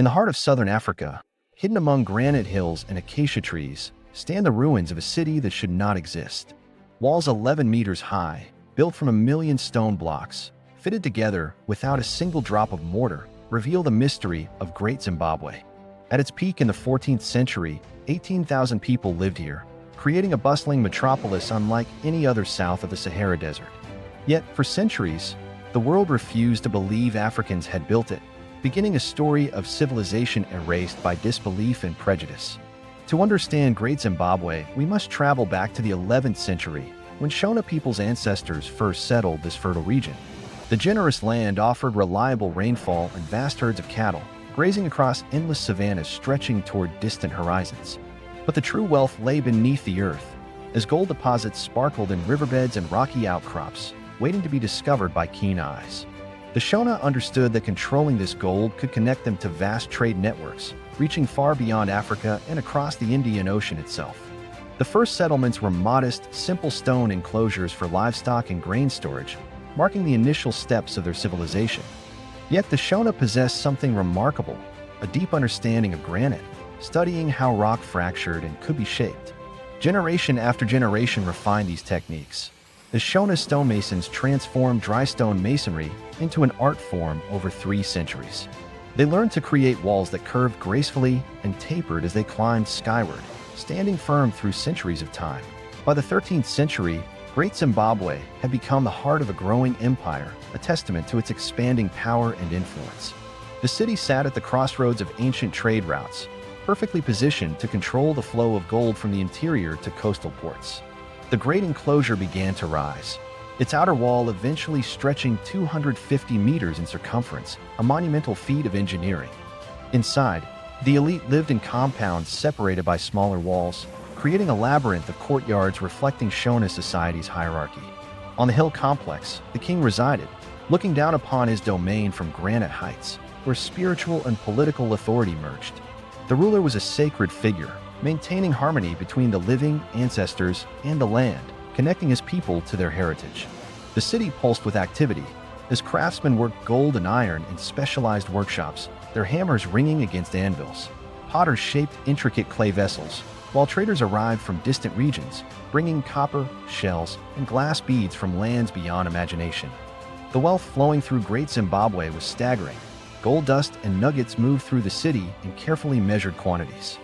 In the heart of southern Africa, hidden among granite hills and acacia trees, stand the ruins of a city that should not exist. Walls 11 meters high, built from 1,000,000 stone blocks, fitted together without a single drop of mortar, reveal the mystery of Great Zimbabwe. At its peak in the 14th century, 18,000 people lived here, creating a bustling metropolis unlike any other south of the Sahara Desert. Yet, for centuries, the world refused to believe Africans had built it, beginning a story of civilization erased by disbelief and prejudice. To understand Great Zimbabwe, we must travel back to the 11th century, when Shona people's ancestors first settled this fertile region. The generous land offered reliable rainfall and vast herds of cattle, grazing across endless savannas stretching toward distant horizons. But the true wealth lay beneath the earth, as gold deposits sparkled in riverbeds and rocky outcrops, waiting to be discovered by keen eyes. The Shona understood that controlling this gold could connect them to vast trade networks, reaching far beyond Africa and across the Indian Ocean itself. The first settlements were modest, simple stone enclosures for livestock and grain storage, marking the initial steps of their civilization. Yet the Shona possessed something remarkable, a deep understanding of granite, studying how rock fractured and could be shaped. Generation after generation refined these techniques. The Shona stonemasons transformed dry stone masonry into an art form over 3 centuries. They learned to create walls that curved gracefully and tapered as they climbed skyward, standing firm through centuries of time. By the 13th century, Great Zimbabwe had become the heart of a growing empire, a testament to its expanding power and influence. The city sat at the crossroads of ancient trade routes, perfectly positioned to control the flow of gold from the interior to coastal ports. The great enclosure began to rise, its outer wall eventually stretching 250 meters in circumference, a monumental feat of engineering. Inside, the elite lived in compounds separated by smaller walls, creating a labyrinth of courtyards reflecting Shona society's hierarchy. On the hill complex, the king resided, looking down upon his domain from granite heights, where spiritual and political authority merged. The ruler was a sacred figure, maintaining harmony between the living ancestors and the land, connecting his people to their heritage. The city pulsed with activity, as craftsmen worked gold and iron in specialized workshops, their hammers ringing against anvils. Potters shaped intricate clay vessels, while traders arrived from distant regions, bringing copper, shells, and glass beads from lands beyond imagination. The wealth flowing through Great Zimbabwe was staggering. Gold dust and nuggets moved through the city in carefully measured quantities.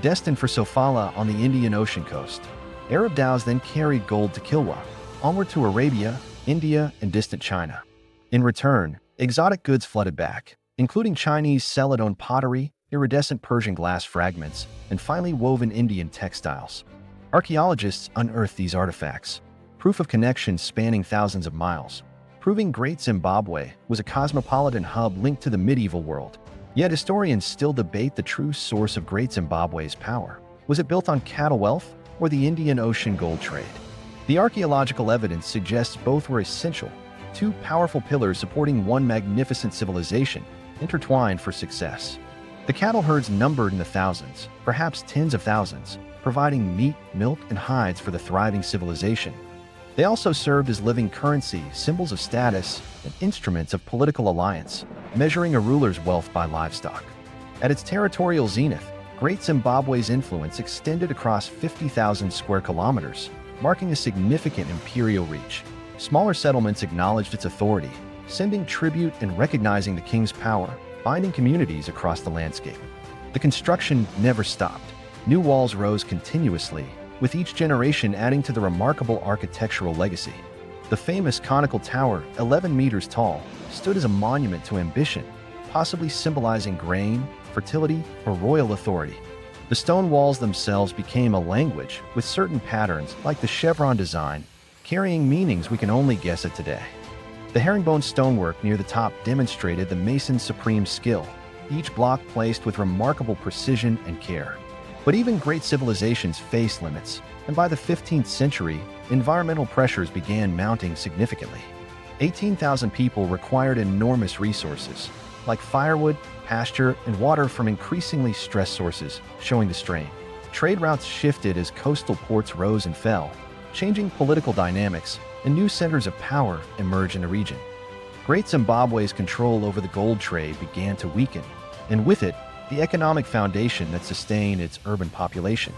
Destined for Sofala on the Indian Ocean coast, Arab dhows then carried gold to Kilwa, onward to Arabia, India, and distant China. In return, exotic goods flooded back, including Chinese celadon pottery, iridescent Persian glass fragments, and finely woven Indian textiles. Archaeologists unearthed these artifacts, proof of connections spanning thousands of miles, proving Great Zimbabwe was a cosmopolitan hub linked to the medieval world. Yet historians still debate the true source of Great Zimbabwe's power. Was it built on cattle wealth or the Indian Ocean gold trade? The archaeological evidence suggests both were essential, 2 powerful pillars supporting one magnificent civilization, intertwined for success. The cattle herds numbered in the thousands, perhaps tens of thousands, providing meat, milk, and hides for the thriving civilization. They also served as living currency, symbols of status, and instruments of political alliance, measuring a ruler's wealth by livestock. At its territorial zenith, Great Zimbabwe's influence extended across 50,000 square kilometers, marking a significant imperial reach. Smaller settlements acknowledged its authority, sending tribute and recognizing the king's power, binding communities across the landscape. The construction never stopped. New walls rose continuously, with each generation adding to the remarkable architectural legacy. The famous conical tower, 11 meters tall, stood as a monument to ambition, possibly symbolizing grain, fertility, or royal authority. The stone walls themselves became a language, with certain patterns, like the chevron design, carrying meanings we can only guess at today. The herringbone stonework near the top demonstrated the mason's supreme skill, each block placed with remarkable precision and care. But even great civilizations face limits, and by the 15th century, environmental pressures began mounting significantly. 18,000 people required enormous resources, like firewood, pasture, and water from increasingly stressed sources, showing the strain. Trade routes shifted as coastal ports rose and fell, changing political dynamics, and new centers of power emerged in the region. Great Zimbabwe's control over the gold trade began to weaken, and with it, the economic foundation that sustained its urban population.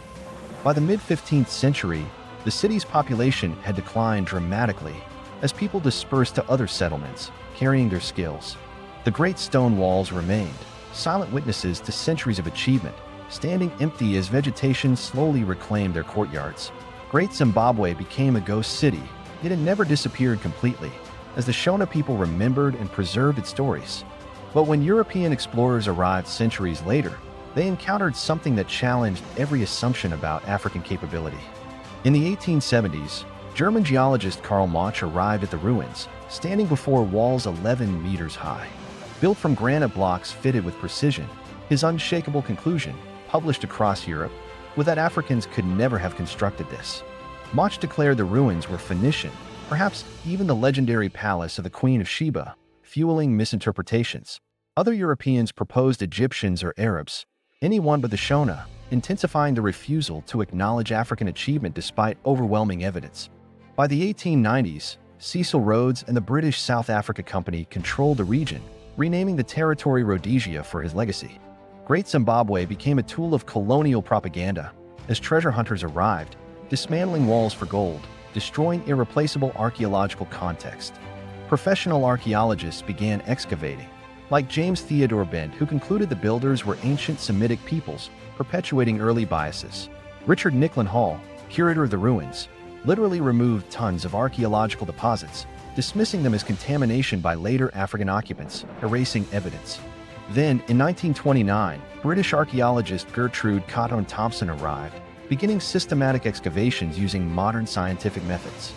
By the mid-15th century, the city's population had declined dramatically as people dispersed to other settlements, carrying their skills. The great stone walls remained, silent witnesses to centuries of achievement, standing empty as vegetation slowly reclaimed their courtyards. Great Zimbabwe became a ghost city, yet it never disappeared completely, as the Shona people remembered and preserved its stories. But when European explorers arrived centuries later, they encountered something that challenged every assumption about African capability. In the 1870s, German geologist Karl Mach arrived at the ruins, standing before walls 11 meters high. Built from granite blocks fitted with precision, his unshakable conclusion, published across Europe, was that Africans could never have constructed this. Mach declared the ruins were Phoenician, perhaps even the legendary palace of the Queen of Sheba, fueling misinterpretations. Other Europeans proposed Egyptians or Arabs, anyone but the Shona, intensifying the refusal to acknowledge African achievement despite overwhelming evidence. By the 1890s, Cecil Rhodes and the British South Africa Company controlled the region, renaming the territory Rhodesia for his legacy. Great Zimbabwe became a tool of colonial propaganda as treasure hunters arrived, dismantling walls for gold, destroying irreplaceable archaeological context. Professional archaeologists began excavating, like James Theodore Bent, who concluded the builders were ancient Semitic peoples, perpetuating early biases. Richard Nicklin Hall, curator of the ruins, literally removed tons of archaeological deposits, dismissing them as contamination by later African occupants, erasing evidence. Then, in 1929, British archaeologist Gertrude Cotton Thompson arrived, beginning systematic excavations using modern scientific methods.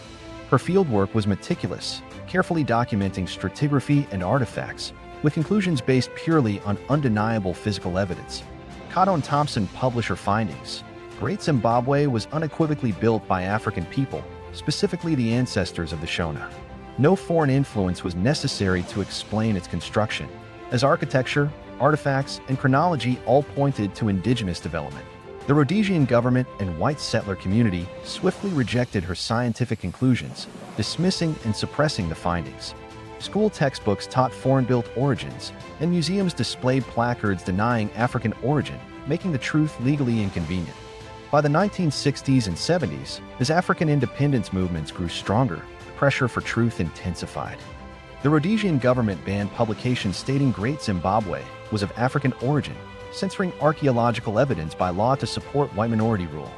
Her fieldwork was meticulous, carefully documenting stratigraphy and artifacts, with conclusions based purely on undeniable physical evidence. Cotton Thompson published her findings. Great Zimbabwe was unequivocally built by African people, specifically the ancestors of the Shona. No foreign influence was necessary to explain its construction, as architecture, artifacts, and chronology all pointed to indigenous development. The Rhodesian government and white settler community swiftly rejected her scientific conclusions, dismissing and suppressing the findings. School textbooks taught foreign-built origins, and museums displayed placards denying African origin, making the truth legally inconvenient. By the 1960s and 70s, as African independence movements grew stronger, pressure for truth intensified. The Rhodesian government banned publications stating Great Zimbabwe was of African origin, censoring archaeological evidence by law to support white minority rule.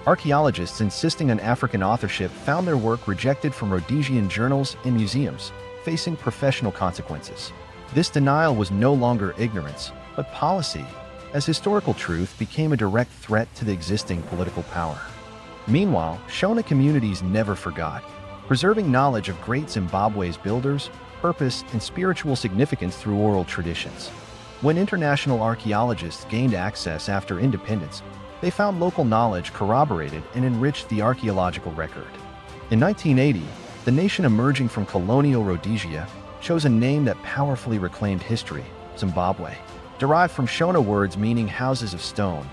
Archaeologists insisting on African authorship found their work rejected from Rhodesian journals and museums, facing professional consequences. This denial was no longer ignorance, but policy, as historical truth became a direct threat to the existing political power. Meanwhile, Shona communities never forgot, preserving knowledge of Great Zimbabwe's builders, purpose, and spiritual significance through oral traditions. When international archaeologists gained access after independence, they found local knowledge corroborated and enriched the archaeological record. In 1980, the nation emerging from colonial Rhodesia chose a name that powerfully reclaimed history, Zimbabwe. Derived from Shona words meaning houses of stone,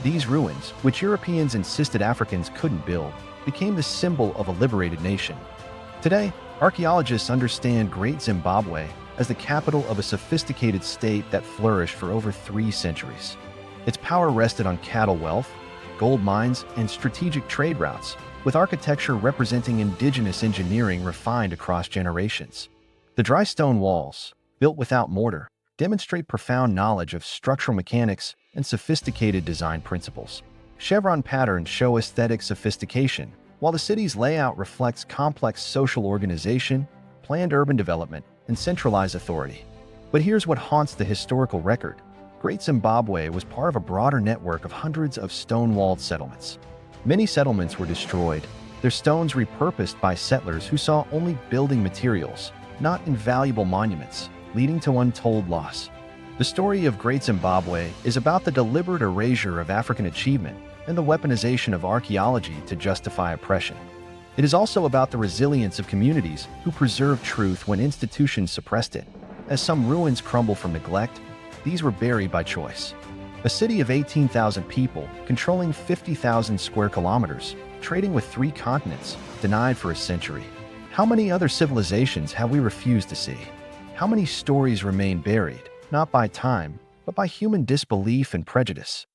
these ruins, which Europeans insisted Africans couldn't build, became the symbol of a liberated nation. Today, archaeologists understand Great Zimbabwe as the capital of a sophisticated state that flourished for over 3 centuries. Its power rested on cattle wealth, gold mines, and strategic trade routes, with architecture representing indigenous engineering refined across generations. The dry stone walls, built without mortar, demonstrate profound knowledge of structural mechanics and sophisticated design principles. Chevron patterns show aesthetic sophistication, while the city's layout reflects complex social organization, planned urban development, and centralized authority. But here's what haunts the historical record. Great Zimbabwe was part of a broader network of hundreds of stone-walled settlements. Many settlements were destroyed, their stones repurposed by settlers who saw only building materials, not invaluable monuments, leading to untold loss. The story of Great Zimbabwe is about the deliberate erasure of African achievement and the weaponization of archaeology to justify oppression. It is also about the resilience of communities who preserved truth when institutions suppressed it. As some ruins crumble from neglect, these were buried by choice. A city of 18,000 people, controlling 50,000 square kilometers, trading with 3 continents, denied for a century. How many other civilizations have we refused to see? How many stories remain buried, not by time, but by human disbelief and prejudice.